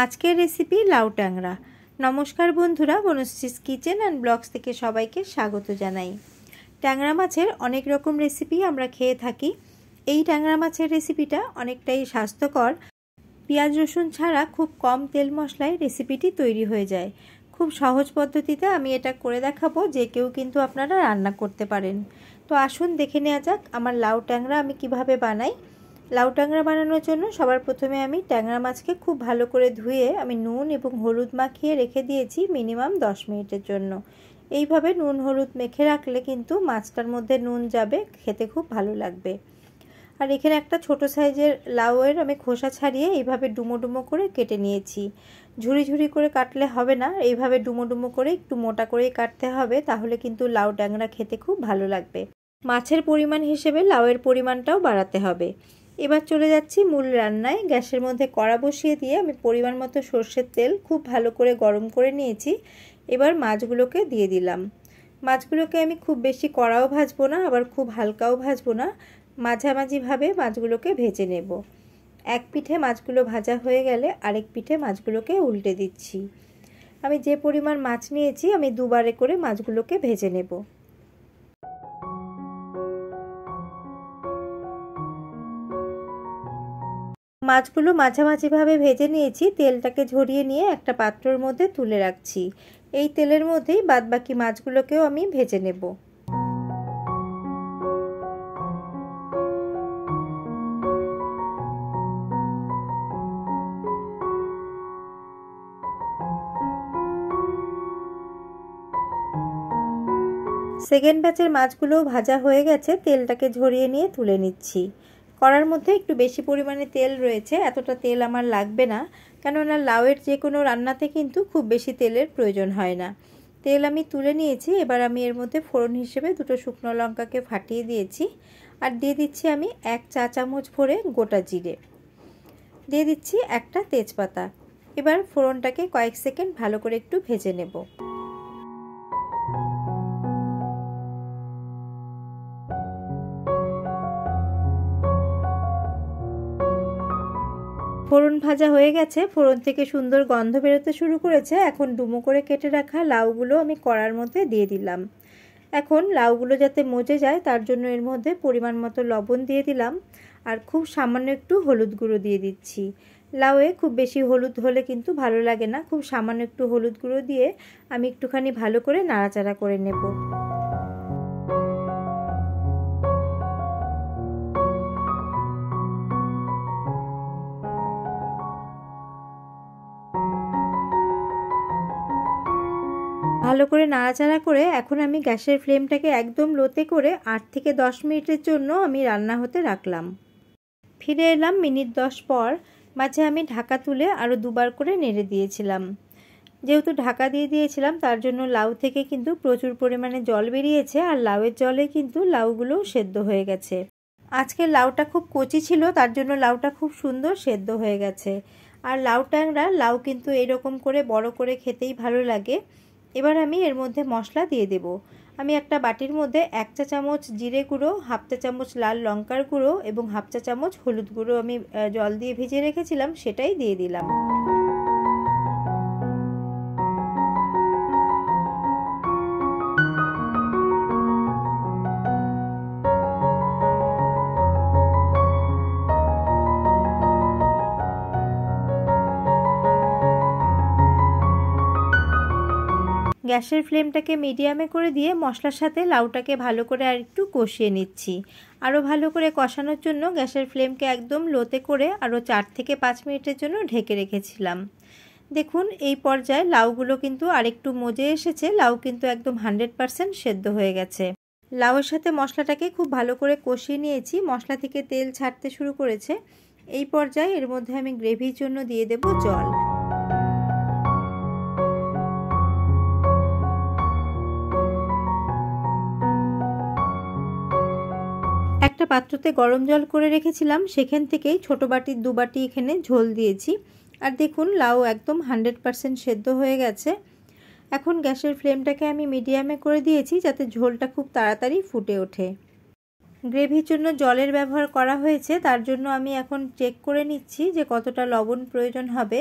আজকের রেসিপি লাউ ট্যাংরা। নমস্কার বন্ধুরা, বনশ্রীস কিচেন অ্যান্ড ব্লগস থেকে সবাইকে স্বাগত জানাই। ট্যাংরা মাছের অনেক রকম রেসিপি আমরা খেয়ে থাকি। এই ট্যাংরা মাছের রেসিপিটা অনেকটাই স্বাস্থ্যকর। পেঁয়াজ রসুন ছাড়া খুব কম তেল মশলায় রেসিপিটি তৈরি হয়ে যায়। খুব সহজ পদ্ধতিতে আমি এটা করে দেখাবো, যে কেউ কিন্তু আপনারা রান্না করতে পারেন। তো আসুন দেখে নেওয়া যাক আমার লাউ ট্যাংরা আমি কিভাবে বানাই। লাউ ট্যাংরা বানানোর জন্য সবার প্রথমে আমি ট্যাংরা মাছকে খুব ভালো করে ধুয়ে আমি নুন এবং হলুদ মাখিয়ে রেখে দিয়েছি মিনিমাম 10 মিনিটের জন্য। এইভাবে নুন হলুদ মেখে রাখলে কিন্তু মাছটার মধ্যে নুন যাবে, খেতে খুব ভালো লাগবে। আর এখানে একটা ছোট সাইজের লাউয়ের আমি খোসা ছাড়িয়ে এইভাবে ডুমো ডুমো করে কেটে নিয়েছি। ঝুরি ঝুরি করে কাটলে হবে না, এইভাবে ডুমো ডুমো করে একটু মোটা করেই কাটতে হবে, তাহলে কিন্তু লাউ ট্যাংরা খেতে খুব ভালো লাগবে। মাছের পরিমাণ হিসেবে লাউয়ের পরিমাণটাও বাড়াতে হবে। এবার চলে যাচ্ছি মূল রান্নায়। গ্যাসের মধ্যে কড়া বসিয়ে দিয়ে আমি পরিমাণ মতো সর্ষের তেল খুব ভালো করে গরম করে নিয়েছি। এবার মাছগুলোকে দিয়ে দিলাম। মাছগুলোকে আমি খুব বেশি কড়াও ভাজবো না, আবার খুব হালকাও ভাজবো না, মাঝামাঝিভাবে মাছগুলোকে ভেজে নেব। এক পিঠে মাছগুলো ভাজা হয়ে গেলে আরেক পিঠে মাছগুলোকে উল্টে দিচ্ছি। আমি যে পরিমাণ মাছ নিয়েছি আমি দুবারে করে মাছগুলোকে ভেজে নেব। মাছগুলো মাঝামাঝিভাবে ভেজে নিয়েছি। তেলটাকে ঝরিয়ে নিয়ে একটা পাত্রের মধ্যে তুলে রাখছি। এই তেলের মধ্যেই বাদবাকি মাছগুলোকেও আমি ভেজে নেব। সেকেন্ড ব্যাচের মাছগুলোও ভাজা হয়ে গেছে। তেলটাকে ঝরিয়ে নিয়ে তুলে নিচ্ছি। কড়ার মধ্যে একটু বেশি পরিমাণে তেল রয়েছে, এতটা তেল আমার লাগবে না, কেননা লাউয়ের যে কোনো রান্নাতে কিন্তু খুব বেশি তেলের প্রয়োজন হয় না। তেল আমি তুলে নিয়েছি। এবার আমি এর মধ্যে ফোড়ন হিসেবে দুটো শুকনো লঙ্কাকে ফাটিয়ে দিয়েছি। আর দিয়ে দিচ্ছি আমি 1 চা চামচ ভরে গোটা জিরে, দিয়ে দিচ্ছি একটা তেজপাতা। এবার ফোড়নটাকে কয়েক সেকেন্ড ভালো করে একটু ভেজে নেব। ফোড়ন ভাজা হয়ে গেছে, ফোড়ন থেকে সুন্দর গন্ধ বেরোতে শুরু করেছে। এখন ডুমো করে কেটে রাখা লাউগুলো আমি কড়ার মধ্যে দিয়ে দিলাম। এখন লাউগুলো যাতে মজে যায় তার জন্য এর মধ্যে পরিমাণ মতো লবণ দিয়ে দিলাম, আর খুব সামান্য একটু হলুদ গুঁড়ো দিয়ে দিচ্ছি। লাউয়ে খুব বেশি হলুদ হলে কিন্তু ভালো লাগে না, খুব সামান্য একটু হলুদ গুঁড়ো দিয়ে আমি একটুখানি ভালো করে নাড়াচাড়া করে নেব। ভালো করে নাড়াচাড়া করে এখন আমি গ্যাসের ফ্লেমটাকে একদম লোতে করে 8 থেকে 10 মিনিটের জন্য আমি রান্না হতে রাখলাম। ফিরে এলাম মিনিট 10 পর। মাঝে আমি ঢাকা তুলে আরও দুবার করে নেড়ে দিয়েছিলাম। যেহেতু ঢাকা দিয়ে দিয়েছিলাম তার জন্য লাউ থেকে কিন্তু প্রচুর পরিমাণে জল বেরিয়েছে, আর লাউয়ের জলে কিন্তু লাউগুলোও সেদ্ধ হয়ে গেছে। আজকে লাউটা খুব কচি ছিল, তার জন্য লাউটা খুব সুন্দর সেদ্ধ হয়ে গেছে। আর লাউ ট্যাংরা লাউ কিন্তু এরকম করে বড় করে খেতেই ভালো লাগে। এবার আমি এর মধ্যে মশলা দিয়ে দেব। আমি একটা বাটির মধ্যে 1 চা চামচ জিরে গুঁড়ো, 1/2 চা চামচ লাল লঙ্কার গুঁড়ো এবং 1/2 চা চামচ হলুদ গুঁড়ো আমি জল দিয়ে ভিজিয়ে রেখেছিলাম, সেটাই দিয়ে দিলাম। গ্যাসের ফ্লেমটাকে মিডিয়ামে করে দিয়ে মশলার সাথে লাউটাকে ভালো করে আর একটু কষিয়ে নিচ্ছি। আরও ভালো করে কষানোর জন্য গ্যাসের ফ্লেমকে একদম লোতে করে আরও 4 থেকে 5 মিনিটের জন্য ঢেকে রেখেছিলাম। দেখুন এই পর্যায়ে লাউগুলো কিন্তু আরেকটু মজে এসেছে। লাউ কিন্তু একদম 100% সেদ্ধ হয়ে গেছে। লাউয়ের সাথে মশলাটাকে খুব ভালো করে কষিয়ে নিয়েছি। মশলা থেকে তেল ছাড়তে শুরু করেছে। এই পর্যায়ে এর মধ্যে আমি গ্রেভির জন্য দিয়ে দেব জল। একটা পাত্রতে গরম জল করে রেখেছিলাম, সেখান থেকেই ছোট বাটির 2 বাটি এখানে ঝোল দিয়েছি। আর দেখুন লাউ একদম 100% সেদ্ধ হয়ে গেছে। এখন গ্যাসের ফ্লেমটাকে আমি মিডিয়ামে করে দিয়েছি, যাতে ঝোলটা খুব তাড়াতাড়ি ফুটে ওঠে। গ্রেভির জন্য জলের ব্যবহার করা হয়েছে, তার জন্য আমি এখন চেক করে নিচ্ছি যে কতটা লবণ প্রয়োজন হবে।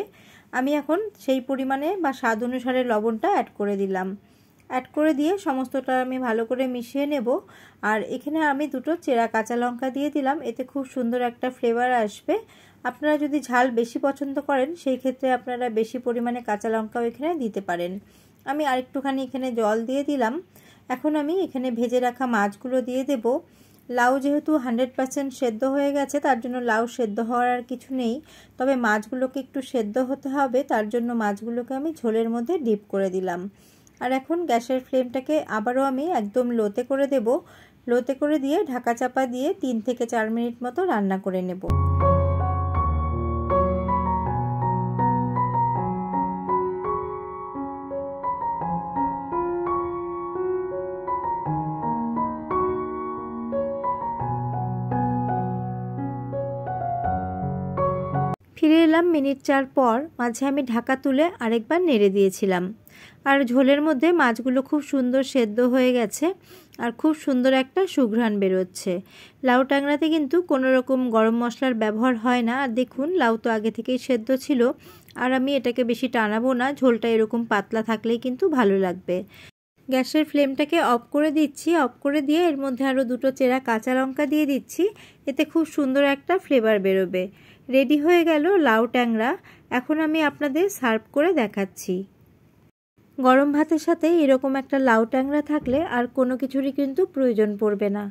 আমি এখন সেই পরিমাণে বা স্বাদ অনুসারে লবণটা অ্যাড করে দিলাম। অ্যাড করে দিয়ে সমস্তটা আমি ভালো করে মিশিয়ে নেব। আর এখানে আমি দুটো চেরা কাঁচা লঙ্কা দিয়ে দিলাম, এতে খুব সুন্দর একটা ফ্লেভার আসবে। আপনারা যদি ঝাল বেশি পছন্দ করেন সেই ক্ষেত্রে আপনারা বেশি পরিমাণে কাঁচা লঙ্কাও এখানে দিতে পারেন। আমি আরেকটুখানি এখানে জল দিয়ে দিলাম। এখন আমি এখানে ভেজে রাখা মাছগুলো দিয়ে দেব। লাউ যেহেতু 100% সেদ্ধ হয়ে গেছে, তার জন্য লাউ সেদ্ধ হওয়ার আর কিছু নেই, তবে মাছগুলোকে একটু সেদ্ধ হতে হবে, তার জন্য মাছগুলোকে আমি ঝোলের মধ্যে ডিপ করে দিলাম। আর এখন গ্যাসের ফ্লেমটাকে আবারও আমি একদম লোতে করে দেব। লোতে করে দিয়ে ঢাকা চাপা দিয়ে 3 থেকে 4 মিনিট মতো রান্না করে নেব। ফিরে এলাম মিনিট 4 পর। মাঝে আমি ঢাকা তুলে আরেকবার নেড়ে দিয়েছিলাম। আর ঝোলের মধ্যে মাছগুলো খুব সুন্দর সেদ্ধ হয়ে গেছে আর খুব সুন্দর একটা সুঘ্রাণ বেরোচ্ছে। লাউ ট্যাংরাতে কিন্তু কোনো রকম গরম মশলার ব্যবহার হয় না। আর দেখুন, লাউ তো আগে থেকেই সেদ্ধ ছিল। আর আমি এটাকে বেশি টানাবো না, ঝোলটা এরকম পাতলা থাকলেই কিন্তু ভালো লাগবে। গ্যাসের ফ্লেমটাকে অফ করে দিচ্ছি। অফ করে দিয়ে এর মধ্যে আরও দুটো চেরা কাঁচা লঙ্কা দিয়ে দিচ্ছি, এতে খুব সুন্দর একটা ফ্লেভার বেরোবে। রেডি হয়ে গেল লাউ ট্যাংরা। এখন আমি আপনাদের সার্ভ করে দেখাচ্ছি। গরম ভাতের সাথে এরকম একটা লাউ ট্যাংরা থাকলে আর কোনো কিছুরই কিন্তু প্রয়োজন পড়বে না।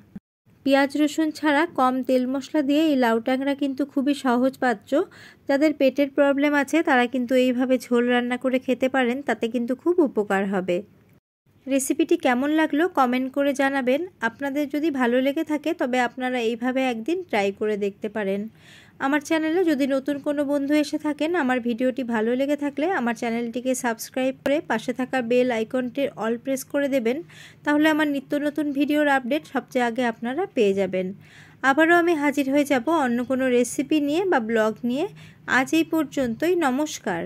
পেঁয়াজ রসুন ছাড়া কম তেল মশলা দিয়ে এই লাউ ট্যাংরা কিন্তু খুবই সহজপাচ্য। যাদের পেটের প্রবলেম আছে তারা কিন্তু এইভাবে ঝোল রান্না করে খেতে পারেন, তাতে কিন্তু খুব উপকার হবে। রেসিপিটি কেমন লাগলো কমেন্ট করে জানাবেন। আপনাদের যদি ভালো লেগে থাকে তবে আপনারা এইভাবে একদিন ট্রাই করে দেখতে পারেন। আমার চ্যানেলে যদি নতুন কোনো বন্ধু এসে থাকেন, আমার ভিডিওটি ভালো লেগে থাকলে আমার চ্যানেলটিকে সাবস্ক্রাইব করে পাশে থাকা বেল আইকনটির অল প্রেস করে দেবেন। তাহলে আমার নিত্য নতুন ভিডিওর আপডেট সবচেয়ে আগে আপনারা পেয়ে যাবেন। আবারও আমি হাজির হয়ে যাব অন্য কোনো রেসিপি নিয়ে বা ব্লগ নিয়ে। আজ এই পর্যন্তই। নমস্কার।